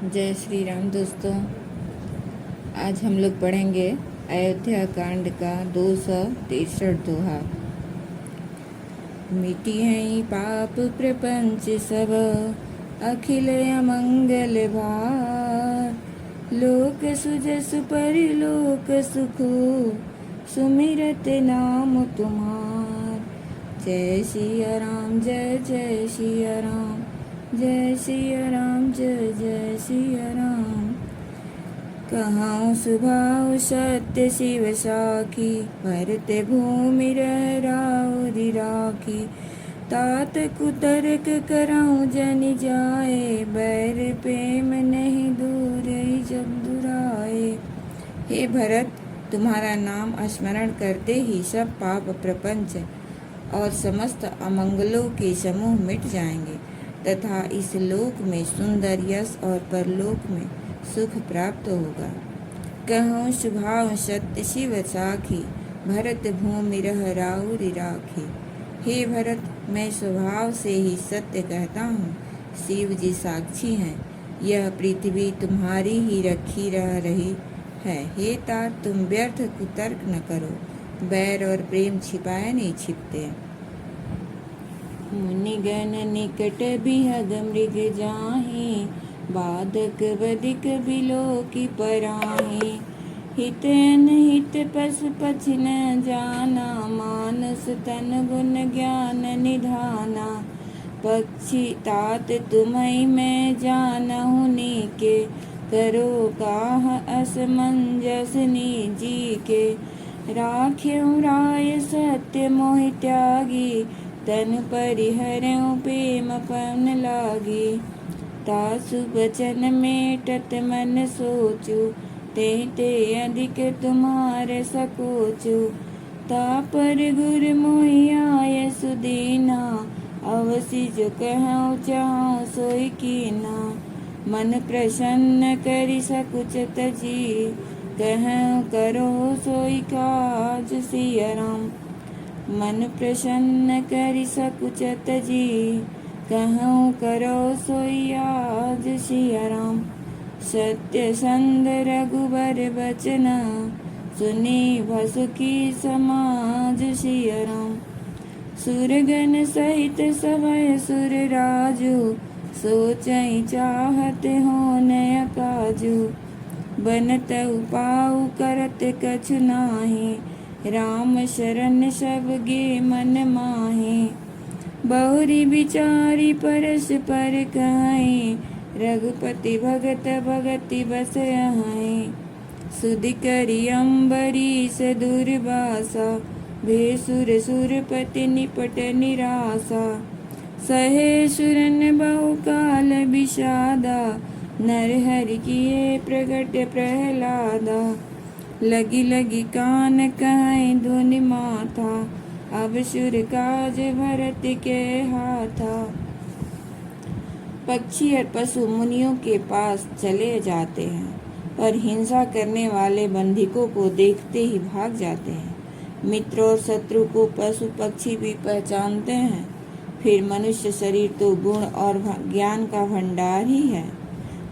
जय श्री राम दोस्तों। आज हम लोग पढ़ेंगे अयोध्या कांड का 263 दोहा। मिटी हैं पाप प्रपंच सब, अखिल अमंगल भार। लोक सुजस परिलोक सुखो, सुमिरत नाम तुम्हार। जय सिया राम जय जय सिया राम, जय सिया राम जय जय सिया राम। कहाँ स्वभाव सत्य शिव साखी, भरत भूमि राउरी राखी। तात कुतर्क कराऊं जन जाए, बैर प्रेम नहीं दूर जब दुराए। हे भरत, तुम्हारा नाम स्मरण करते ही सब पाप प्रपंच और समस्त अमंगलों के समूह मिट जाएंगे तथा इस लोक में सुंदर यश और परलोक में सुख प्राप्त होगा। कहूँ स्वभाव सत्य शिव साखी, भरत भूमि राउरी राखी। हे भरत, मैं स्वभाव से ही सत्य कहता हूँ, शिव जी साक्षी हैं। यह पृथ्वी तुम्हारी ही रखी रह रही है। हे तात, तुम व्यर्थ कुतर्क न करो, बैर और प्रेम छिपाए नहीं छिपते। मुनिगण निकट बिहग मृग जाहि, बाधक बदिक बिलो की पराहि। हित अनहित पशु पक्षी न जाना, मानस तन गुण ज्ञान निधाना। पक्षी तात तुम्हि मैं जानहु नीके, करो काह असमंजस निजी के। राख्यऊ राय सत्य मोहि त्यागी, तन परिहरऊं प्रेम पवन लागी। तासु बचन मेटत मन सोचू, ते अधिक तुम्हारे सकोचू। तापर गुर मोहि आय सुदीना, अवसि जो कहूँ चाहूँ सोई कीना। मन प्रसन्न करि सकुच तजी, कहूँ करो सोई काज सिया राम। मन प्रसन्न करि सकुच तजी, कहूँ करो सोई आज सिया राम। सत्य संद रघुबर बचना, सुनी भसुकी समाज सिया राम। सुरगण सहित सभय सुर राजू, सोचई चाहत हो नय काजू। बनत उपाऊ करत कछु नाही, राम शरण सब गे मन माहे। बहुरी विचारी परस पर कहाई, रघुपति भगत भगति बस आए। सुधि करी अम्बरीश दुर्वासा, भेसुर सुरपति निपट निरासा। सहे सुरन बहुकाल विषादा, नरहरि किए प्रगट प्रहलादा। लगी लगी कान कहाई धुनि माथा, अब सुर काज भरत के हाथा। पक्षी और पशु मुनियों के पास चले जाते हैं, पर हिंसा करने वाले बंधिकों को देखते ही भाग जाते हैं। मित्र और शत्रु को पशु पक्षी भी पहचानते हैं। फिर मनुष्य शरीर तो गुण और ज्ञान का भंडार ही है।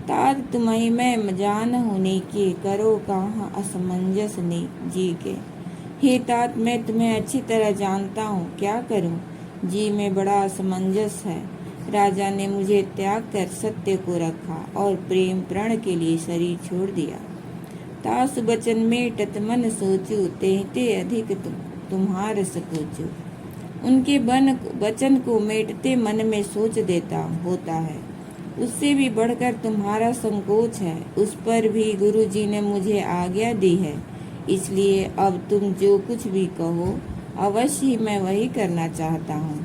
तात तुम्हि मैं जानहु नीके, करो कहाँ असमंजस जी के। हे तात, मैं तुम्हें अच्छी तरह जानता हूँ, क्या करूँ जी में बड़ा असमंजस है। राजा ने मुझे त्याग कर सत्य को रखा और प्रेम प्रण के लिए शरीर छोड़ दिया। तासु बचन मेटत मन सोचू, ते अधिक तुम्हार सकोचू। उनके वचन को मेटते मन में सोच देता होता है, उससे भी बढ़कर तुम्हारा संकोच है। उस पर भी गुरु जी ने मुझे आज्ञा दी है, इसलिए अब तुम जो कुछ भी कहो अवश्य ही मैं वही करना चाहता हूँ।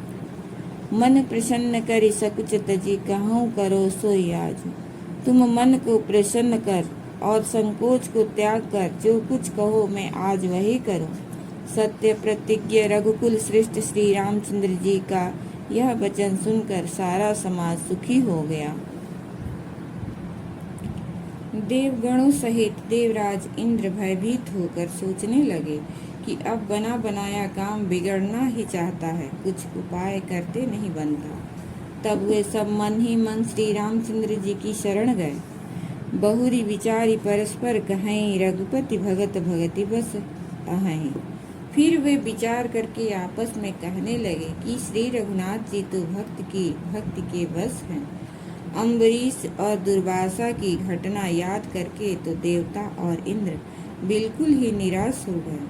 मन प्रसन्न करि सकुच तजी, कहूँ करो सोई आज। तुम मन को प्रसन्न कर और संकोच को त्याग कर जो कुछ कहो मैं आज वही करूँ। सत्य प्रतिज्ञ रघुकुल श्रेष्ठ श्री रामचंद्र जी का यह वचन सुनकर सारा समाज सुखी हो गया। देवगणों सहित देवराज इंद्र भयभीत होकर सोचने लगे कि अब बना बनाया काम बिगड़ना ही चाहता है, कुछ उपाय करते नहीं बनता। तब वे सब मन ही मन श्री रामचंद्र जी की शरण गए। बहुरी विचारी परस्पर कहें, रघुपति भगत भगति बस अहें। फिर वे विचार करके आपस में कहने लगे कि श्री रघुनाथ जी तो भक्ति के बस हैं। अम्बरीश और दुर्वासा की घटना याद करके तो देवता और इंद्र बिल्कुल ही निराश हो गए।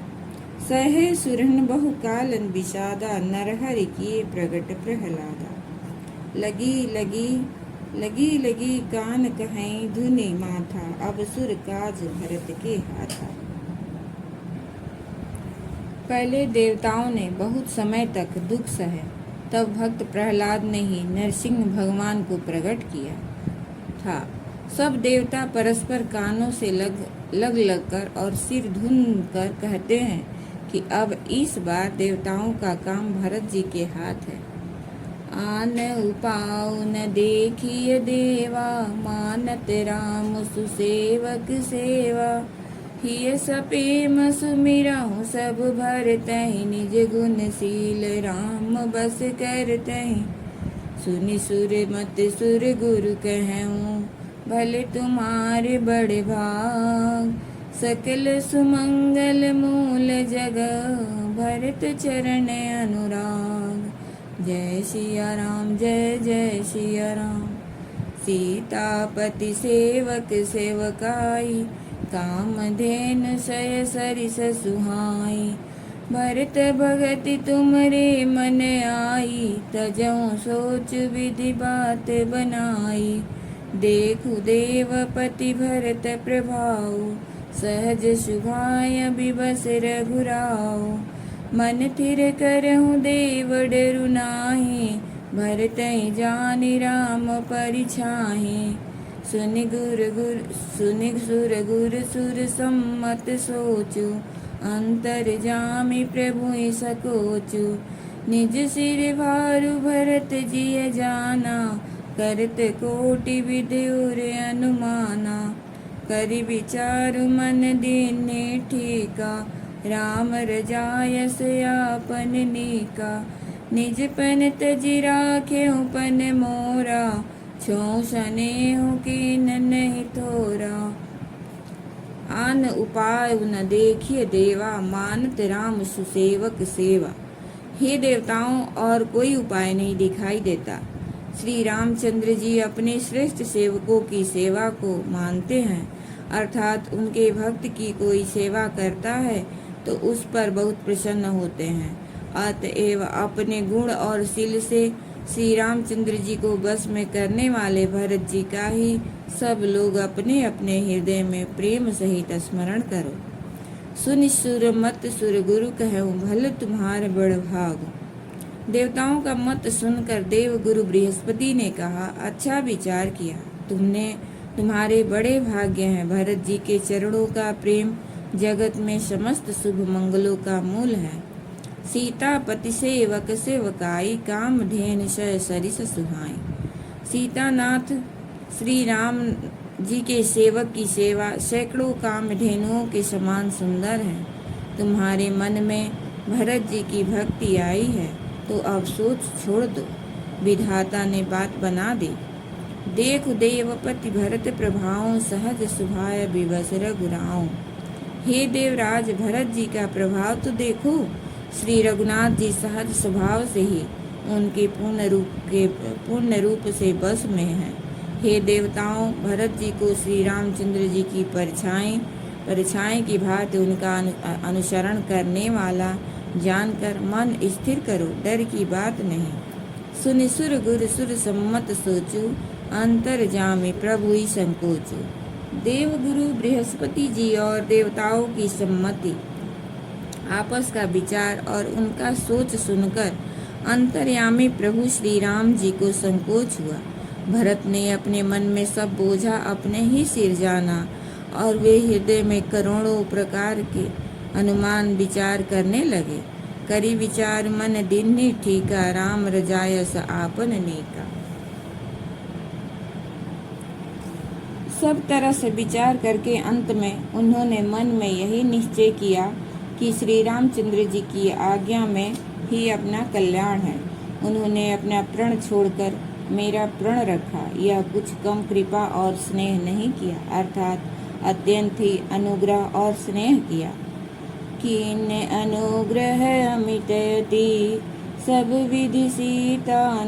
सहे सुरन बहुकालन विषादा, नरहरि किए प्रगट प्रहलादा। लगी कान कहें धुनि माथा, अब सुर काज भरत के हाथा। पहले देवताओं ने बहुत समय तक दुख सहे, तब भक्त प्रहलाद ने ही नरसिंह भगवान को प्रकट किया था। सब देवता परस्पर कानों से लग कर और सिर धुन कर कहते हैं कि अब इस बार देवताओं का काम भरत जी के हाथ है। आन उपाउ न देखिए देवा, मानत राम सुसेवक सेवा। हिय सपेम सुमिरहु सब भरतहि, निज गुणशील राम बस करतहि। सुनि सुर मत सुर गुरु कहऊँ, भले तुम्हारे बड़े भाग। सकल सुमंगल मूल जगह, भरत चरण अनुराग। जय सिया राम जय जय सिया राम। सीतापति सेवक सेवकाई, कामधेनु सय सरिस सुहाई। भरत भगति तुमरे मन आई, तजऊँ सोच विधि बात बनाई। देखु देवपति भरत प्रभाऊ, सहज सुभाय विबस रघुराऊ। मन थिर करहु देव डरु नाहि, भरतहि जानि राम परिछाहि। सुनि सुर गुर सुर सम्मत सोचु, अंतर जामि प्रभुहि सकोचु। निज सिर भारु भरत जिय जाना, करत कोटि विधि उर अनुमाना। करि विचारु मन दीन्हि ठीका, राम रजायस आपन नीका। निज पन तजि राखेहु पन मोरा, छों सनेहु कीन नहीं थोरा। आन उपाय न देखिए देवा, मानत राम सुसेवक सेवा। हे देवताओं, और कोई उपाय नहीं दिखाई देता। श्री रामचंद्र जी अपने श्रेष्ठ सेवकों की सेवा को मानते हैं, अर्थात उनके भक्त की कोई सेवा करता है तो उस पर बहुत प्रसन्न होते हैं। अतएव अपने गुण और शील से श्री रामचंद्र जी को बस में करने वाले भरत जी का ही सब लोग अपने अपने हृदय में प्रेम सहित स्मरण करो। सुनि सुर मत सुर गुरु कहूँ, भले तुम्हारे बड़ भाग। देवताओं का मत सुनकर देव गुरु बृहस्पति ने कहा, अच्छा विचार किया तुमने, तुम्हारे बड़े भाग्य हैं। भरत जी के चरणों का प्रेम जगत में समस्त शुभ मंगलों का मूल है। सीतापति सेवक सेवकाई, कामधेनु सय सरिस सुहाई। सीतानाथ श्री राम जी के सेवक की सेवा सैकड़ों कामधेनुओं के समान सुंदर है। तुम्हारे मन में भरत जी की भक्ति आई है तो अब सोच छोड़ दो, विधाता ने बात बना दी। देखो देवपति भरत प्रभाओं, सहज सुभाय विवस रघुराओं। हे देवराज, भरत जी का प्रभाव तो देखो। श्री रघुनाथ जी सहज स्वभाव से ही उनके पूर्ण रूप से बस में हैं। हे देवताओं, भरत जी को श्री रामचंद्र जी की परछाई की भांति उनका अनुसरण करने वाला जानकर मन स्थिर करो, डर की बात नहीं। सुनि सुर गुर सुर सम्मत सोचु, अंतर जामि प्रभु ही संकोचु। देव गुरु बृहस्पति जी और देवताओं की सम्मति, आपस का विचार और उनका सोच सुनकर अंतर्यामी प्रभु श्री राम जी को संकोच हुआ। भरत ने अपने मन में सब बोझा अपने ही सिर जाना और वे हृदय में करोड़ों प्रकार के अनुमान विचार करने लगे। करी विचार मन दीन्हि ठीका, राम रजायस आपन नीका। सब तरह से विचार करके अंत में उन्होंने मन में यही निश्चय किया कि श्री रामचंद्र जी की आज्ञा में ही अपना कल्याण है। उन्होंने अपना प्रण छोड़कर मेरा प्रण रखा, यह कुछ कम कृपा और स्नेह नहीं किया, अर्थात अत्यंत ही अनुग्रह और स्नेह किया। कीन अनुग्रह अमित अति सब विधि सीतानाथ,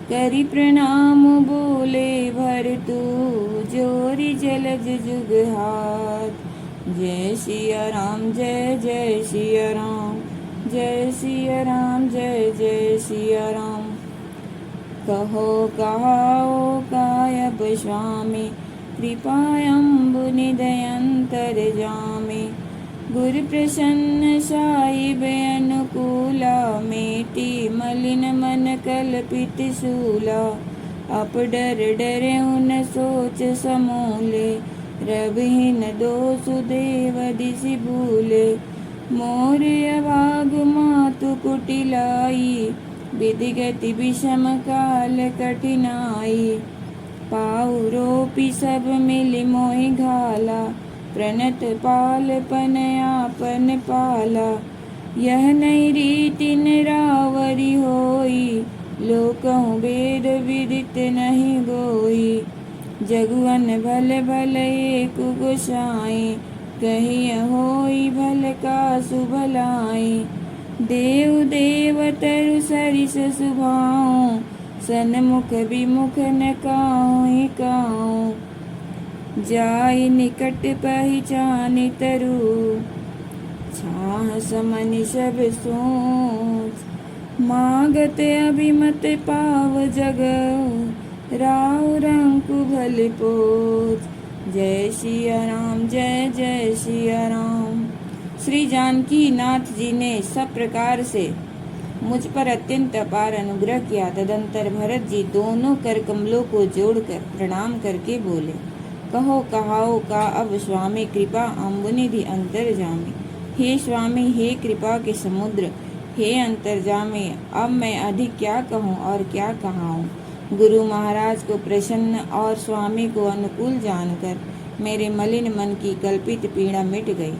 करि प्रणाम बोले भरतु जोरि जलज जुग हाथ। जय सिया राम जय जय सिया राम, जय सिया राम जय जय सिया राम। कहो कहाओ कायब स्वामी, कृपायम्बु निधयंतर जामे। गुरु प्रसन्न साहिब अनुकूला, मेटी मलिन मन कल्पित सूला। अप डर डरे उन सोच समूले, रविहीन दोषु देव दिसि भूले। मोर अभाग मातु कुटिलाई, विधि गति विषम काल कठिनाई। पाउ रोपी सब मिलि मोहि घाला, प्रणत पालपन आपन पाला। यह नहीं रीति निरावरी होई, लोकहु वेद विदित नहीं गोई। जगुअन भल भल एक गोसाई, कहिय होई भल कासु भलाई। देव देव तरु सरिस सुभाऊ, सन्मुख विमुख न काहु काहू। जाय निकट पहिचानि तरु, छाह समनि सब सोच। मागत अभिमत पाव जग, राव रंकु भल पोच। जय सिया राम जय जय सिया राम। श्री जानकी नाथ जी ने सब प्रकार से मुझ पर अत्यंत अपार अनुग्रह किया। तदंतर भरत जी दोनों कर कमलों को जोड़कर प्रणाम करके बोले, कहो कहाओ का अब स्वामी, कृपा अम्बुनिधि अंतर्जामी। हे स्वामी, हे कृपा के समुद्र, हे अंतर्जामी, अब मैं अधिक क्या कहूँ और क्या कहाऊँ। गुरु महाराज को प्रसन्न और स्वामी को अनुकूल जानकर मेरे मलिन मन की कल्पित पीड़ा मिट गई।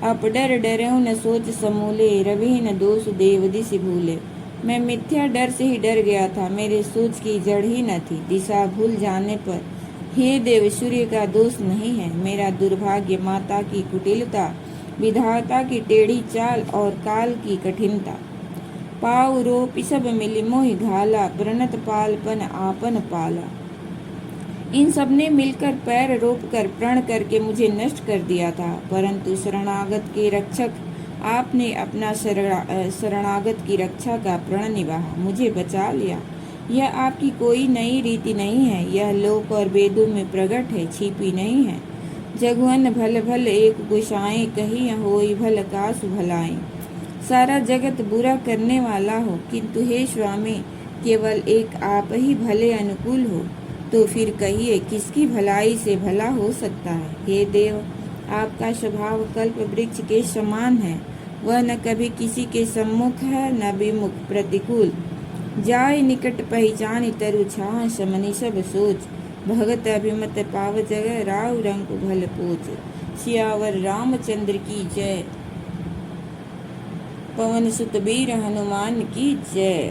अब डर डरेऊ न सोच समूले, रवि न दोष देव दिसि भूले। मैं मिथ्या डर से ही डर गया था, मेरे सोच की जड़ ही न थी। दिशा भूल जाने पर हे देव सूर्य का दोष नहीं है, मेरा दुर्भाग्य माता की कुटिलता, विधाता की टेढ़ी चाल और काल की कठिनता। पाव रोपी सब मिली मोहि घाला, प्रणत पालपन आपन पाला। इन सब ने मिलकर पैर रोपकर प्रण करके मुझे नष्ट कर दिया था, परंतु शरणागत के रक्षक आपने अपना शरणागत की रक्षा का प्रण निभाया, मुझे बचा लिया। यह आपकी कोई नई रीति नहीं है, यह लोक और वेदों में प्रकट है, छिपी नहीं है। जगुअन भल भल एक गोसाई, कही होई भल कासु भलाई। सारा जगत बुरा करने वाला हो, किंतु हे स्वामी केवल एक आप ही भले अनुकूल हो, तो फिर कहिए किसकी भलाई से भला हो सकता है। हे देव, आपका स्वभाव कल्प वृक्ष के समान है, वह न कभी किसी के सम्मुख है न विमुख प्रतिकूल। जाय निकट पहचान तरु, छाह समनि सब सोच। भगत अभिमत पाव जग, राव रंग भल पोच। सियावर रामचंद्र की जय, पवन सुत वीर हनुमान की जय।